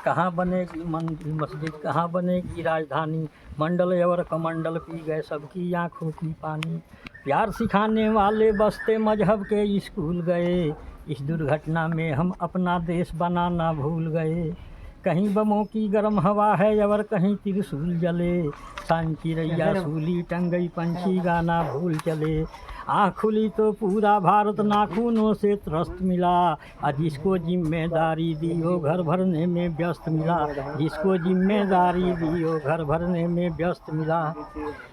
कहाँ बनेगी मंदिर मस्जिद, कहाँ बनेगी राजधानी, मंडल और कमंडल पी गए सबकी आँखों की पानी। प्यार सिखाने वाले बसते मजहब के स्कूल गए, इस दुर्घटना में हम अपना देश बनाना भूल गए। कहीं बमों की गर्म हवा है और कहीं त्रिशूल जले, सांझ की रैया सूली टंगई पंछी गाना भूल चले। आँख खुली तो पूरा भारत नाखूनों से त्रस्त मिला, जिसको जिम्मेदारी दी वो घर भरने में व्यस्त मिला, जिसको जिम्मेदारी दी वो घर भरने में व्यस्त मिला।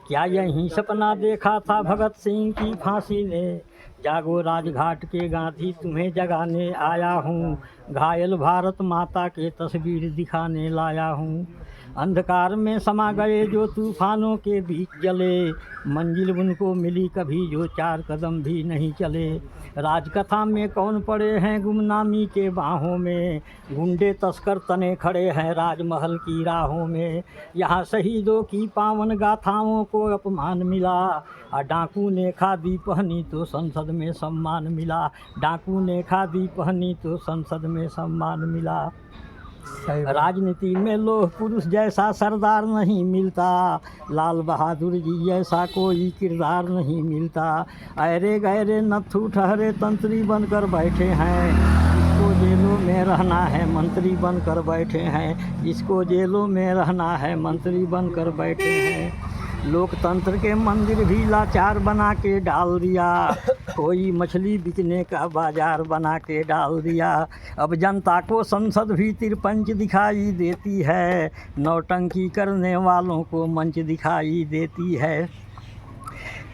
क्या यही सपना देखा था भगत सिंह की फांसी ने, जागो राजघाट के गांधी तुम्हें जगाने आया हूँ, घायल भारत माता के तस्वीर दिखाने लाया हूँ। अंधकार में समा गए जो तूफानों के बीच जले, मंजिल उनको मिली कभी जो 4 कदम भी नहीं चले। राजकथा में कौन पड़े हैं गुमनामी के बाहों में, गुंडे तस्कर तने खड़े हैं राजमहल की राहों में। यहाँ शहीदों की पावन गाथाओं को अपमान मिला, डाकू ने खादी पहनी तो संसद में सम्मान मिला, डाकू ने खादी पहनी तो संसद में सम्मान मिला। राजनीति में लोह पुरुष जैसा सरदार नहीं मिलता, लाल बहादुर जी जैसा कोई किरदार नहीं मिलता। अरे गहरे नथु ठहरे तंत्री बनकर बैठे हैं, इसको जेलों में रहना है मंत्री बनकर बैठे हैं, इसको जेलों में रहना है मंत्री बनकर बैठे हैं। लोकतंत्र के मंदिर भी लाचार बना के डाल दिया, कोई मछली बिकने का बाजार बना के डाल दिया। अब जनता को संसद भी तिरपंच दिखाई देती है, नौटंकी करने वालों को मंच दिखाई देती है।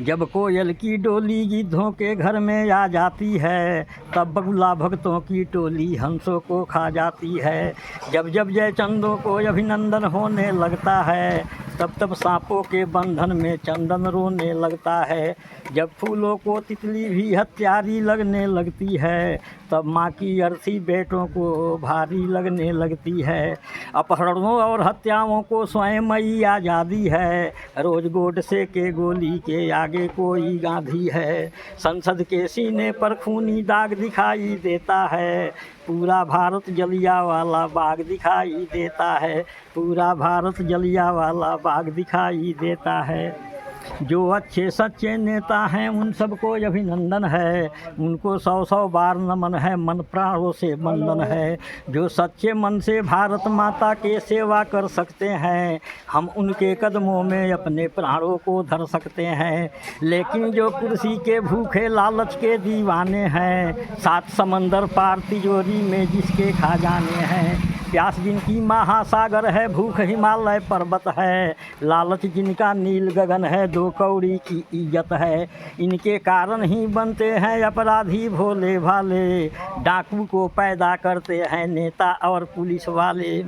जब कोयल की डोली गिद्धों के घर में आ जाती है, तब बगुला भक्तों की टोली हंसों को खा जाती है। जब जब जयचंदों को अभिनंदन होने लगता है, तब तब सांपों के बंधन में चंदन रोने लगता है। जब फूलों को तितली भी हत्यारी लगने लगती है, तब माँ की अर्थी बेटों को भारी लगने लगती है। अपहरणों और हत्याओं को स्वयं ही आज़ादी है, रोज गोडसे के गोली के आगे कोई गांधी है। संसद के सीने पर खूनी दाग दिखाई देता है, पूरा भारत जलियांवाला बाग दिखाई देता है, पूरा भारत जलियांवाला बाग दिखाई देता है। जो अच्छे सच्चे नेता हैं उन सबको अभिनंदन है, उनको 100-100 बार नमन है, मन प्राणों से वंदन है। जो सच्चे मन से भारत माता के सेवा कर सकते हैं, हम उनके कदमों में अपने प्राणों को धर सकते हैं। लेकिन जो कुर्सी के भूखे लालच के दीवाने हैं, 7 समंदर पार तिजोरी में जिसके खजाने हैं। प्यास जिनकी महासागर है, भूख हिमालय पर्वत है, लालच जिनका नील गगन है, 2 कौड़ी की इज्जत है। इनके कारण ही बनते हैं अपराधी भोले भाले, डाकू को पैदा करते हैं नेता और पुलिस वाले।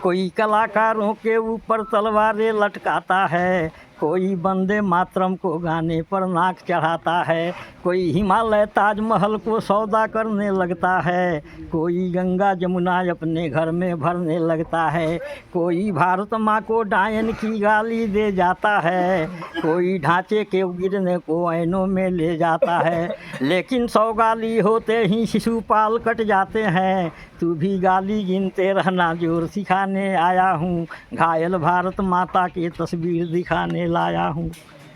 कोई कलाकारों के ऊपर तलवारें लटकाता है, कोई वंदे मातरम को गाने पर नाक चढ़ाता है, कोई हिमालय ताजमहल को सौदा करने लगता है, कोई गंगा जमुना अपने घर में भरने लगता है, कोई भारत माँ को डायन की गाली दे जाता है, कोई ढांचे के गिरने को ऐनों में ले जाता है। लेकिन 100 गाली होते ही शिशुपाल कट जाते हैं, तू भी गाली गिनते रहना जोर सिखाने आया हूँ, घायल भारत माता की तस्वीर दिखाने लाया हूँ।